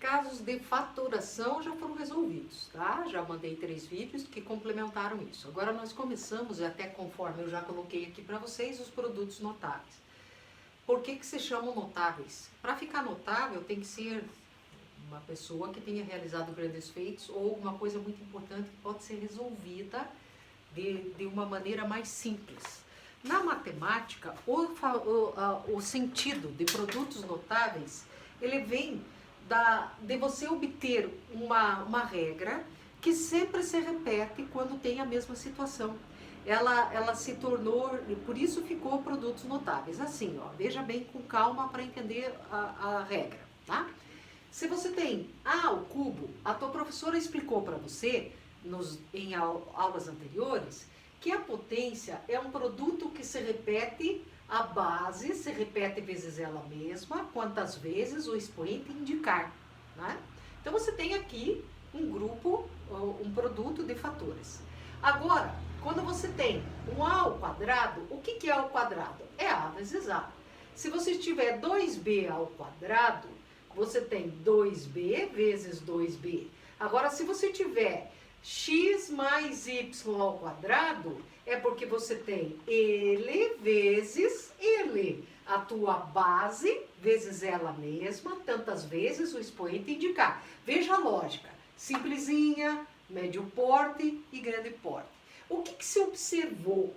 casos de fatoração já foram resolvidos, tá? Já mandei 3 vídeos que complementaram isso. Agora nós começamos, até conforme eu já coloquei aqui para vocês, os produtos notáveis. Por que se chamam notáveis? Para ficar notável tem que ser uma pessoa que tenha realizado grandes feitos ou uma coisa muito importante que pode ser resolvida de uma maneira mais simples. Na matemática, o sentido de produtos notáveis, ele vem de você obter uma regra que sempre se repete quando tem a mesma situação. Ela se tornou, por isso ficou produtos notáveis. Assim, ó, veja bem com calma para entender a regra, tá? Se você tem A ao cubo, a tua professora explicou para você, em aulas anteriores, que a potência é um produto que se repete, a base se repete vezes ela mesma, quantas vezes o expoente indicar, né? Então você tem aqui um grupo, um produto de fatores. Agora, quando você tem um A ao quadrado, o que é A ao quadrado? É A vezes A. Se você tiver 2B ao quadrado, você tem 2B vezes 2B. Agora, se você tiver x mais y ao quadrado, é porque você tem ele vezes ele. A tua base vezes ela mesma, tantas vezes o expoente indicar. Veja a lógica. Simplesinha, médio porte e grande porte. O que se observou?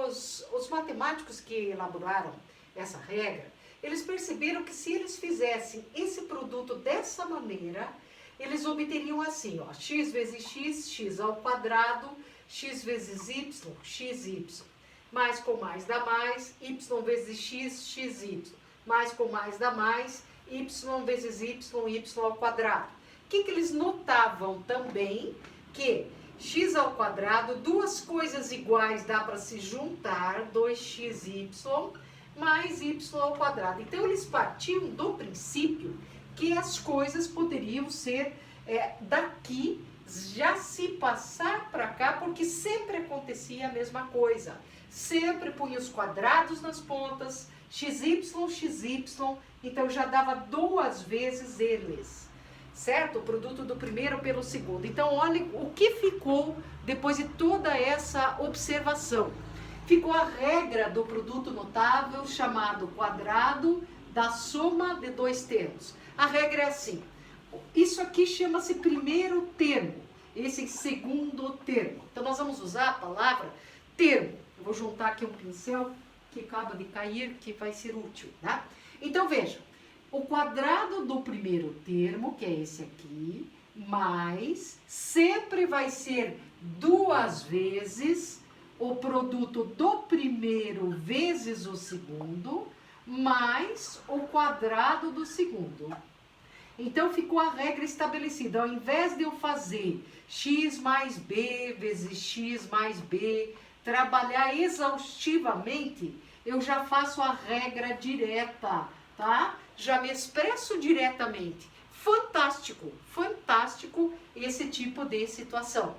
Os matemáticos que elaboraram essa regra, eles perceberam que se eles fizessem esse produto dessa maneira, eles obteriam assim, ó, x vezes x, x ao quadrado, x vezes y, xy. Mais com mais dá mais, y vezes x, xy. Mais com mais dá mais, y vezes y, y ao quadrado. O que eles notavam também? Que x ao quadrado, duas coisas iguais dá para se juntar, 2xy mais y ao quadrado. Então, eles partiam do princípio que as coisas poderiam ser daqui, já se passar para cá, porque sempre acontecia a mesma coisa. Sempre punha os quadrados nas pontas, xy, xy, então já dava 2 vezes eles, certo? O produto do primeiro pelo segundo. Então, olha o que ficou depois de toda essa observação. Ficou a regra do produto notável chamado quadrado da soma de 2 termos. A regra é assim, isso aqui chama-se primeiro termo, esse segundo termo. Então, nós vamos usar a palavra termo. Eu vou juntar aqui um pincel que acaba de cair, que vai ser útil, né? Então, veja, o quadrado do primeiro termo, que é esse aqui, mais, sempre vai ser 2 vezes o produto do primeiro vezes o segundo, mais o quadrado do segundo. Então, ficou a regra estabelecida. Ao invés de eu fazer x mais b vezes x mais b, trabalhar exaustivamente, eu já faço a regra direta, tá? Já me expresso diretamente. Fantástico, fantástico esse tipo de situação.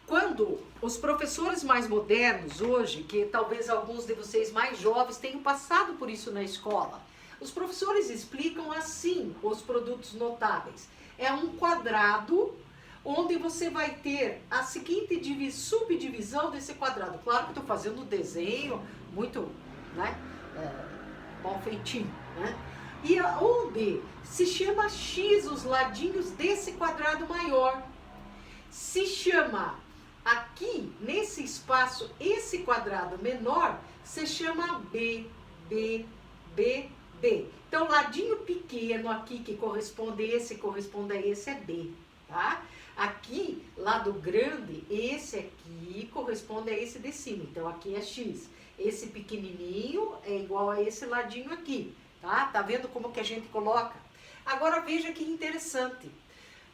Quando os professores mais modernos hoje, que talvez alguns de vocês mais jovens tenham passado por isso na escola, os professores explicam assim os produtos notáveis. É um quadrado onde você vai ter a seguinte subdivisão desse quadrado. Claro que eu estou fazendo um desenho muito, né, mal feitinho, né? E onde se chama x os ladinhos desse quadrado maior. Se chama aqui, nesse espaço, esse quadrado menor, se chama b, b, b, b. Então, ladinho pequeno aqui, que corresponde a esse é b, tá? Aqui, lado grande, esse aqui corresponde a esse de cima. Então, aqui é x. Esse pequenininho é igual a esse ladinho aqui, tá? Tá vendo como que a gente coloca? Agora, veja que interessante.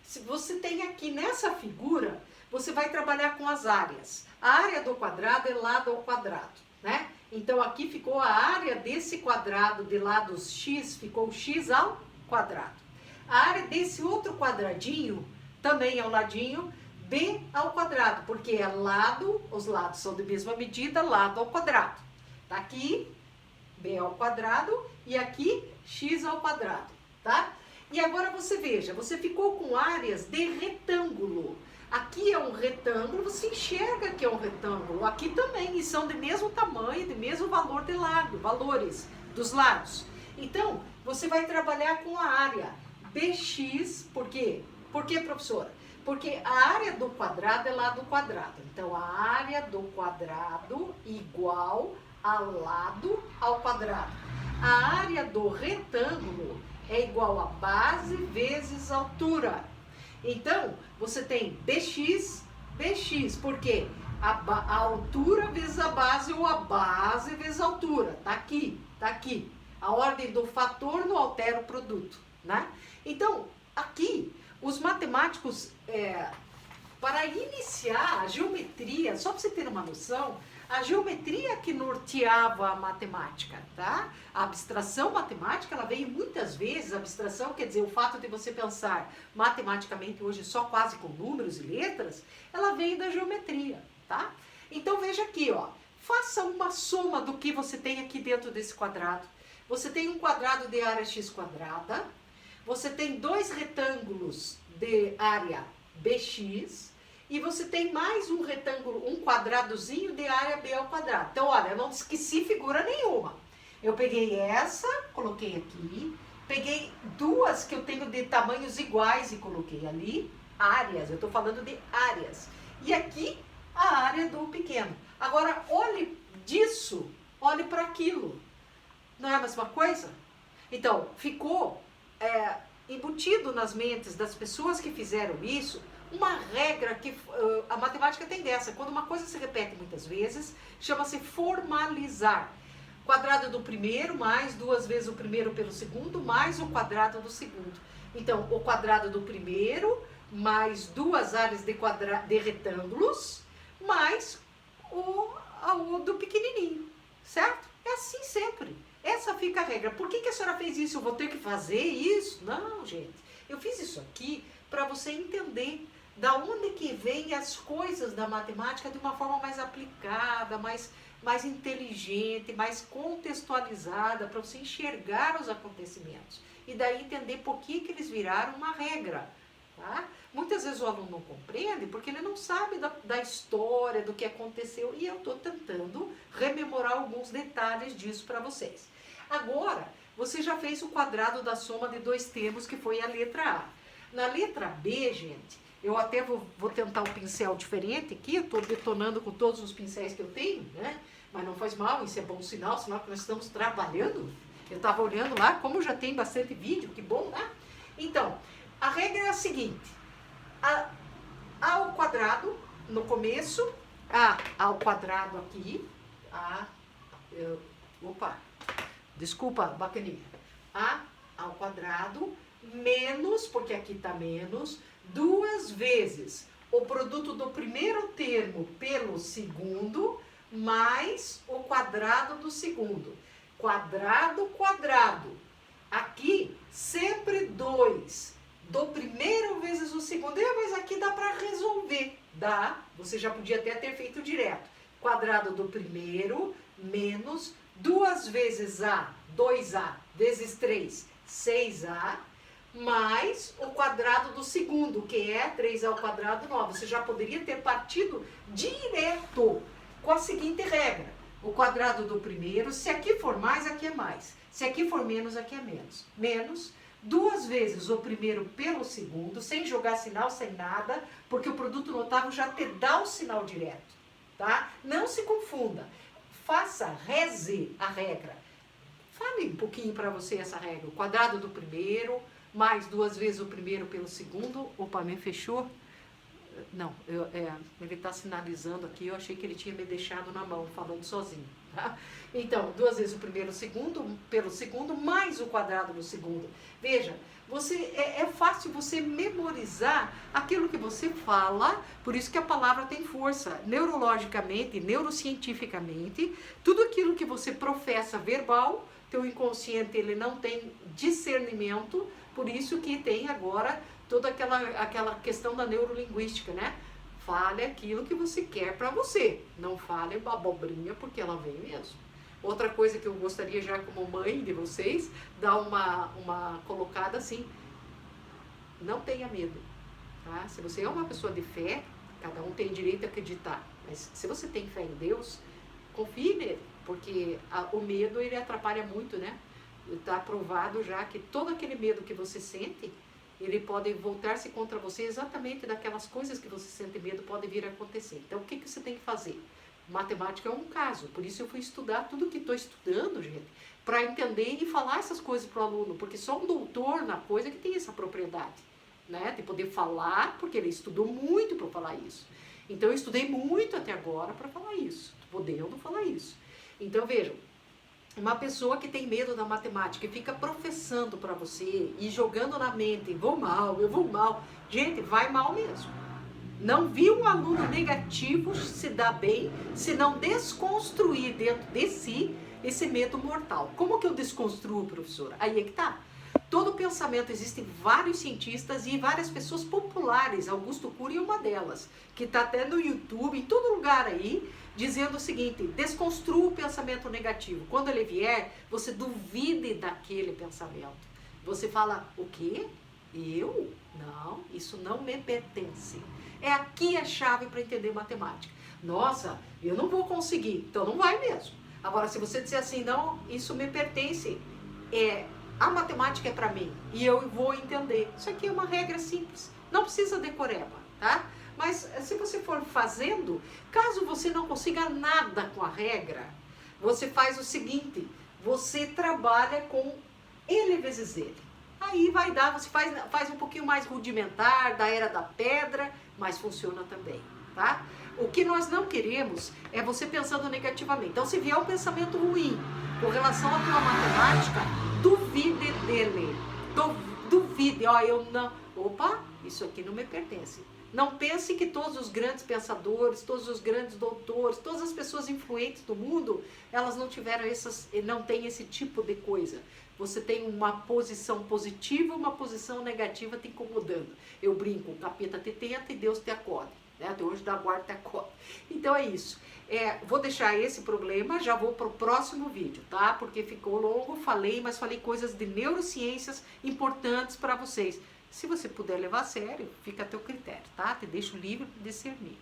Se você tem aqui nessa figura, você vai trabalhar com as áreas. A área do quadrado é lado ao quadrado, né? Então, aqui ficou a área desse quadrado de lados x, ficou x ao quadrado. A área desse outro quadradinho também é o ladinho b ao quadrado, porque é lado, os lados são de mesma medida, lado ao quadrado. Tá aqui, b ao quadrado, e aqui, x ao quadrado, tá? E agora você veja, você ficou com áreas de retângulo. Aqui é um retângulo, você enxerga que é um retângulo. Aqui também, e são de mesmo tamanho, de mesmo valor de lado, valores dos lados. Então, você vai trabalhar com a área BX, por quê? Por quê, professora? Porque a área do quadrado é lado quadrado. Então, a área do quadrado igual a lado ao quadrado. A área do retângulo é igual a base vezes altura. Então, você tem BX, BX, porque a altura vezes a base ou a base vezes a altura. Tá aqui, tá aqui. A ordem do fator não altera o produto, né? Então, aqui, os matemáticos, para iniciar a geometria, só para você ter uma noção, a geometria que norteava a matemática, tá? A abstração matemática, ela veio muitas vezes, a abstração quer dizer o fato de você pensar matematicamente hoje só quase com números e letras, ela veio da geometria, tá? Então veja aqui, ó, faça uma soma do que você tem aqui dentro desse quadrado. Você tem um quadrado de área x quadrada, você tem dois retângulos de área bx, e você tem mais um retângulo, um quadradozinho de área b ao quadrado. Então, olha, eu não esqueci figura nenhuma. Eu peguei essa, coloquei aqui, peguei duas que eu tenho de tamanhos iguais e coloquei ali, áreas, eu estou falando de áreas. E aqui, a área do pequeno. Agora, olhe disso, olhe para aquilo. Não é a mesma coisa? Então, ficou embutido nas mentes das pessoas que fizeram isso, uma regra que a matemática tem dessa. Quando uma coisa se repete muitas vezes, chama-se formalizar. Quadrado do primeiro mais duas vezes o primeiro pelo segundo, mais o quadrado do segundo. Então, o quadrado do primeiro, mais duas áreas de retângulos, mais o do pequenininho, certo? É assim sempre. Essa fica a regra. Por que a senhora fez isso? Eu vou ter que fazer isso? Não, gente. Eu fiz isso aqui para você entender da onde que vem as coisas da matemática de uma forma mais aplicada, mais inteligente, mais contextualizada, para você enxergar os acontecimentos. E daí entender por que eles viraram uma regra. Tá? Muitas vezes o aluno não compreende porque ele não sabe da história, do que aconteceu, e eu estou tentando rememorar alguns detalhes disso para vocês. Agora, você já fez o quadrado da soma de dois termos, que foi a letra A. Na letra B, gente, eu até vou tentar um pincel diferente aqui, eu estou detonando com todos os pincéis que eu tenho, né? Mas não faz mal, isso é bom sinal que nós estamos trabalhando. Eu estava olhando lá, como já tem bastante vídeo, que bom, né? Então, a regra é a seguinte, A ao quadrado no começo, A ao quadrado aqui, desculpa, bacaninha, A ao quadrado, menos, porque aqui está menos, duas vezes o produto do primeiro termo pelo segundo, mais o quadrado do segundo. Quadrado, quadrado. Aqui, sempre 2. Do primeiro vezes o segundo. Mas aqui dá para resolver. Dá. Você já podia até ter feito direto. Quadrado do primeiro, menos 2 vezes A, 2A, vezes 3, 6A, mais o quadrado do segundo, que é 3 ao quadrado, 9. Você já poderia ter partido direto com a seguinte regra. O quadrado do primeiro, se aqui for mais, aqui é mais. Se aqui for menos, aqui é menos. Menos 2 vezes o primeiro pelo segundo, sem jogar sinal, sem nada, porque o produto notável já te dá o sinal direto, tá? Não se confunda. Reze a regra. Fale um pouquinho para você essa regra. O quadrado do primeiro, mais 2 vezes o primeiro pelo segundo. Opa, me fechou? Não, ele está sinalizando aqui, eu achei que ele tinha me deixado na mão, falando sozinho. Tá? Então, 2 vezes o primeiro pelo segundo, mais o quadrado do segundo. Veja, é fácil você memorizar aquilo que você fala, por isso que a palavra tem força. Neurologicamente, neurocientificamente, tudo aquilo que você professa verbal, teu inconsciente ele não tem discernimento, por isso que tem agora toda aquela questão da neurolinguística, né? Fale aquilo que você quer para você. Não fale abobrinha, porque ela vem mesmo. Outra coisa que eu gostaria já como mãe de vocês, dar uma colocada assim, não tenha medo, tá? Se você é uma pessoa de fé, cada um tem direito a acreditar, mas se você tem fé em Deus, confie nele, porque o medo, ele atrapalha muito, né? Está provado já que todo aquele medo que você sente, ele pode voltar-se contra você exatamente daquelas coisas que você sente medo podem vir a acontecer. Então, o que você tem que fazer? Matemática é um caso, por isso eu fui estudar tudo que estou estudando, gente, para entender e falar essas coisas para o aluno, porque só um doutor na coisa que tem essa propriedade, né, de poder falar, porque ele estudou muito para falar isso. Então, eu estudei muito até agora para falar isso, podendo falar isso. Então, vejam, uma pessoa que tem medo da matemática e fica professando para você e jogando na mente, vou mal, eu vou mal. Gente, vai mal mesmo. Não vi um aluno negativo se dar bem se não desconstruir dentro de si esse medo mortal. Como que eu desconstruo, professora? Aí é que tá. Todo pensamento, existem vários cientistas e várias pessoas populares, Augusto Cury é uma delas, que está até no YouTube, em todo lugar aí, dizendo o seguinte: desconstrua o pensamento negativo. Quando ele vier, você duvide daquele pensamento. Você fala, o quê? Eu? Não, isso não me pertence. É aqui a chave para entender matemática. Nossa, eu não vou conseguir, então não vai mesmo. Agora, se você disser assim, não, isso me pertence, a matemática é para mim e eu vou entender. Isso aqui é uma regra simples, não precisa decoreba, tá? Mas se você for fazendo, caso você não consiga nada com a regra, você faz o seguinte, você trabalha com ele vezes ele. Aí vai dar, você faz um pouquinho mais rudimentar, da era da pedra, mas funciona também, tá? O que nós não queremos é você pensando negativamente. Então, se vier um pensamento ruim com relação à tua matemática, duvide dele. Duvide, ó, eu não... Opa, isso aqui não me pertence. Não pense que todos os grandes pensadores, todos os grandes doutores, todas as pessoas influentes do mundo, elas não tiveram não têm esse tipo de coisa. Você tem uma posição positiva, uma posição negativa te incomodando. Eu brinco, o capeta te tenta e Deus te acode. Né? Até hoje da guarda te acode. Então é isso. Vou deixar esse problema, já vou para o próximo vídeo, tá? Porque ficou longo, mas falei coisas de neurociências importantes para vocês. Se você puder levar a sério, fica a teu critério, tá? Te deixo livre para discernir.